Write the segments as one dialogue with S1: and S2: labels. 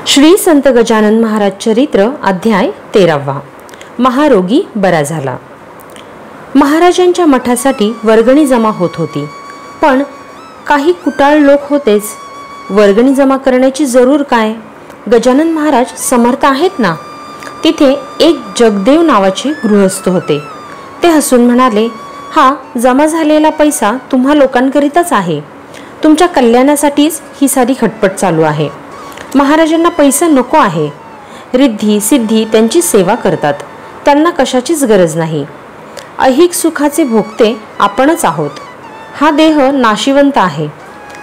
S1: श्री संत गजानन महाराज चरित्र अध्याय 13. महारोगी बरा झाला. महाराजांच्या मठासाठी वर्गणी जमा होत होती, पण काही कुटाळ लोक होतेच. वर्गणी जमा करण्याची जरूर काय, गजानन महाराज समर्थ आहेत ना. तिथे एक जगदेव नावाचे गृहस्थ होते. ते हसून म्हणाले, हा जमा झालेला पैसा तुम्हा लोकांकरिताच आहे. तुमच्या कल्याणासाठीच ही सारी खटपट चालू आहे. महाराजांना पैसा नको आहे. रिद्धी सिद्धी त्यांची सेवा करतात. त्यांना कशाचीच गरज नाही. ऐहिक सुखाचे भोगते आपणच आहोत. हा देह नाशिवंत आहे.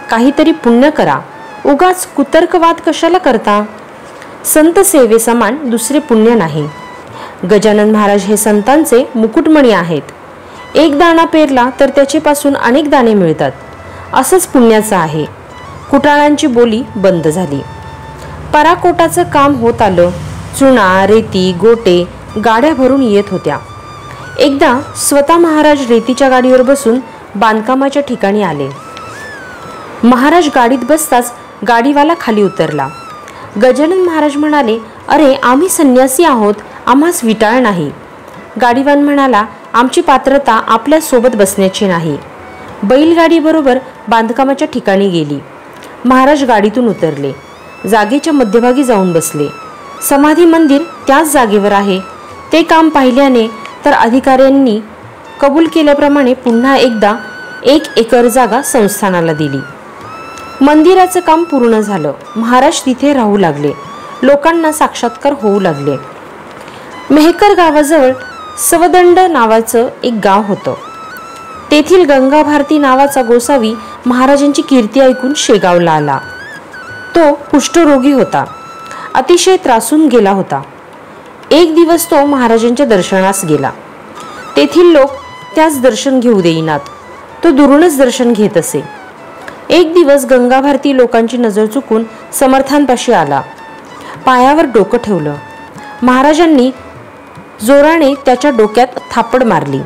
S1: काहीतरी पुण्य करा. उगाच कुतर्कवाद कशाला करता. संत सेवे समान दुसरे पुण्य नाही. गजानन महाराज हे संतांचे मुकुटमणी आहेत. एक दाणा पेरला तर त्याच्यापासून अनेक दाणे मिळतात. असंच पुण्याचं आहे. कुटाळांची बोली बंद झाली. पराकोटाचं काम होत आलं. चुना रेती गोटे गाड्या भरून येत होत्या. एकदा स्वतः महाराज रेतीच्या गाडीवर बसून बांधकामाच्या ठिकाणी आले. महाराज गाडीत बसताच गाडीवाला खाली उतरला. गजानन महाराज म्हणाले, अरे आम्ही संन्यासी आहोत, आम्हास विटाळ नाही. गाडीवान म्हणाला, आमची पात्रता आपल्या सोबत बसण्याची नाही. बैलगाडी बरोबर बांधकामाच्या ठिकाणी गेली. महाराज गाडीतून उतरले. जागेच्या मध्यभागी जाऊन बसले. समाधी मंदिर त्याच जागेवर आहे. ते काम पाहिल्याने तर अधिकाऱ्यांनी कबूल केल्याप्रमाणे पुन्हा एकदा 1 एकर जागा संस्थानाला दिली. मंदिराचं काम पूर्ण झालं. महाराज तिथे राहू लागले. लोकांना साक्षात्कार होऊ लागले. मेहकर गावाजवळ सवदंड नावाचं एक गाव होतं. तेथील गंगा भारती नावाचा गोसावी महाराजांची कीर्ती ऐकून शेगावला आला. तो कुष्ठरोगी होता. अतिशय त्रासून गेला होता. एक दिवस तो महाराजांच्या दर्शनास गेला. तेथील लोक त्यास दर्शन घेऊ देईनात. तो दुरूनच दर्शन घेत असे. एक दिवस गंगा भारती लोकांची नजर चुकून समर्थांपाशी आला. पायावर डोकं ठेवलं. महाराजांनी जोराने त्याच्या डोक्यात थापड मारली.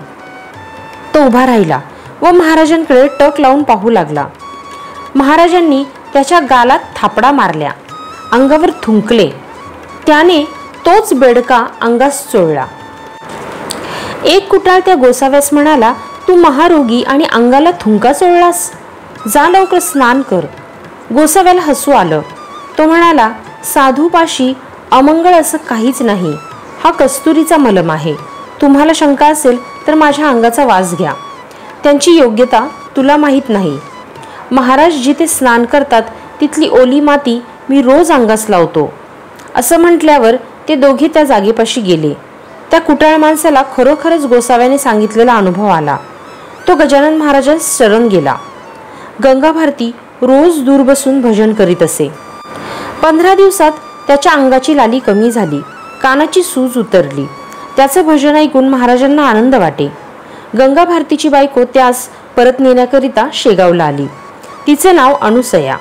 S1: तो उभा राहिला व महाराजांकडे टक लावून पाहू लागला. महाराजांनी त्याच्या गालात थापडा मारल्या. अंगावर थुंकले. त्याने तोच बेडका अंगास चोळला. एक कुटाळ त्या गोसाव्यास म्हणाला, तू महारोगी आणि अंगाला थुंका चोळलास, जा लवकर स्नान कर. गोसाव्याला हसू आलं. तो म्हणाला, साधूपाशी अमंगळ असं काहीच नाही. हा कस्तुरीचा मलम आहे. तुम्हाला शंका असेल तर माझ्या अंगाचा वास घ्या. त्यांची योग्यता तुला माहीत नाही. महाराज जिथे स्नान करतात तिथली ओली माती मी रोज अंगास लावतो. असं म्हटल्यावर ते दोघे त्या जागेपाशी गेले. त्या कुटाळ माणसाला खरोखरच गोसाव्याने सांगितलेला अनुभव आला. तो गजानन महाराजांस शरण गेला. गंगा भारती रोज दूर बसून भजन करीत असे. 15 दिवसात त्याच्या अंगाची लाली कमी झाली. कानाची सूज उतरली. त्याचं भजन ऐकून महाराजांना आनंद वाटे. गंगा भारतीची बायको त्यास परत नेण्याकरिता शेगावला आली. तिचं नाव अनुसया.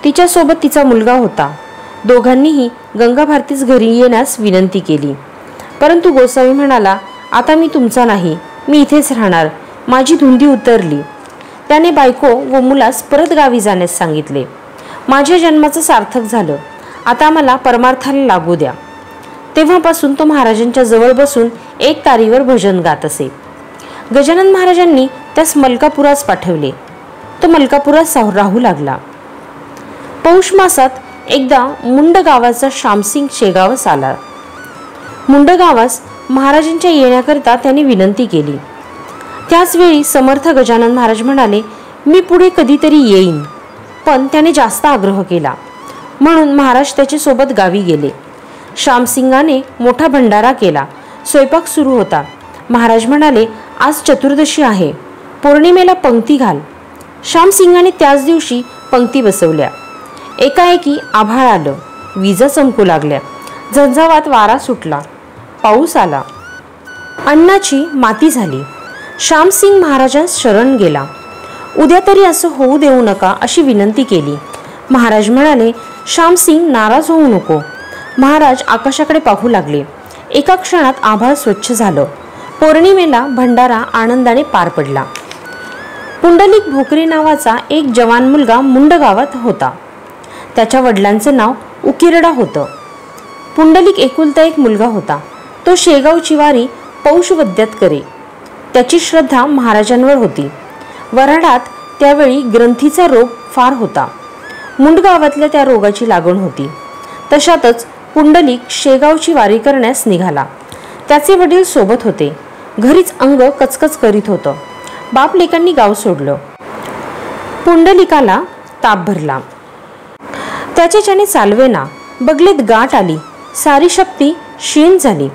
S1: तिच्यासोबत तिचा मुलगा होता. दोघांनीही गंगा भारतीस घरी येण्यास विनंती केली. परंतु गोसावी म्हणाला, आता मी तुमचा नाही, मी इथेच राहणार. माझी धुंदी उतरली. त्याने बायको व मुलास परत गावी जाण्यास सांगितले. माझ्या जन्माचं सार्थक झालं. आता मला परमार्थाला लागू द्या. तेव्हापासून तो महाराजांच्या जवळ बसून एक तारीवर भजन गात असे. गजानन महाराजांनी त्यास मलकापुरास पाठवले. तो मलकापुरात राहू लागला. पौष मासात एकदा मुंड गावाचा श्यामसिंग शेगावस आला. मुंड गावास महाराजांच्या येण्याकरिता त्यांनी विनंती केली. त्याच वेळी समर्थ गजानन महाराज म्हणाले, मी पुढे कधीतरी येईन. पण त्याने जास्त आग्रह केला म्हणून महाराज त्याच्या सोबत गावी गेले. श्यामसिंगाने मोठा भंडारा केला. स्वयंपाक सुरू होता. महाराज म्हणाले, आज चतुर्दशी आहे, पौर्णिमेला पंक्ती घाल. श्यामसिंगाने त्याच दिवशी पंक्ती बसवल्या. एकाएकी आभाळ आलं. विजा चमकू लागल्या. झंझावात वारा सुटला. पाऊस आला. अन्नाची माती झाली. श्यामसिंग महाराजांस शरण गेला. उद्या तरी असं होऊ देऊ नका अशी विनंती केली. महाराज म्हणाले, श्यामसिंग नाराज होऊ नको. महाराज आकाशाकडे पाहू लागले. एका क्षणात आभाळ स्वच्छ झालं. पौर्णिमेला भंडारा आनंदाने पार पडला. पुंडलिक भोकरे नावाचा एक जवान मुलगा मुंड गावात होता. त्याच्या वडिलांचं नाव उकिरडा होतं. पुंडलिक एकुलता एक मुलगा होता. तो शेगावची वारी पौष वद्यात करे. त्याची श्रद्धा महाराजांवर होती. वऱ्हाडात त्यावेळी ग्रंथीचा रोग फार होता. मुंडगावातल्या त्या रोगाची लागण होती. तशातच पुंडलिक शेगावची वारी करण्यास निघाला. त्याचे वडील सोबत होते. घरीच अंग कचकच करीत होतं. बाप लेकांनी गाव सोडलं. पुंडलिकाला ताप भरला. त्याच्याने चालवेना. बगलेत गाठ आली. सारी शक्ती क्षीण झाली.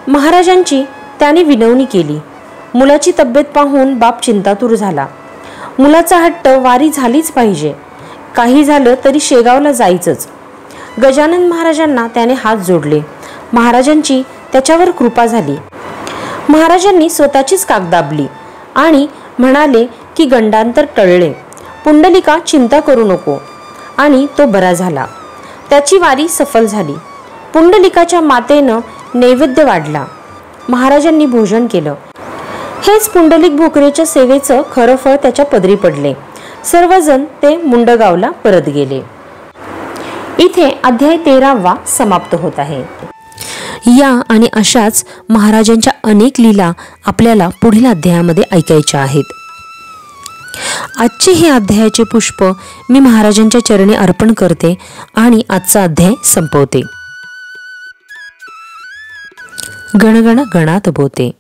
S1: महाराजांची त्याने विनवणी केली. मुलाची तब्येत पाहून बाप चिंतातूर झाला. मुलाचा हट्ट वारी झालीच पाहिजे. काही झालं तरी शेगावला जायचंच. गजानन महाराजांना त्याने हात जोडले. महाराजांची त्याच्यावर कृपा झाली. महाराजांनी स्वतःचीच काक दाबली आणि म्हणाले की गंडांतर टळले. पुंडलिका चिंता करू नको. आणि तो बरा झाला. त्याची वारी सफल झाली. पुंडलिकाच्या मातेनं नैवेद्य वाढला. महाराजांनी भोजन केलं. हेच पुंडलिक भोकरेच्या सेवेचं खरं फळ त्याच्या पदरी पडले. सर्वजण ते मुंडगावला परत गेले. इथे अध्याय 13वा समाप्त होत आहे. या आणि अशाच महाराजांच्या अनेक लीला आपल्याला पुढील अध्यायामध्ये ऐकायच्या आहेत. आजचे हे अध्यायाचे पुष्प मी महाराजांच्या चरणी अर्पण करते आणि आजचा अध्याय संपवते. गणगण गणात बोते.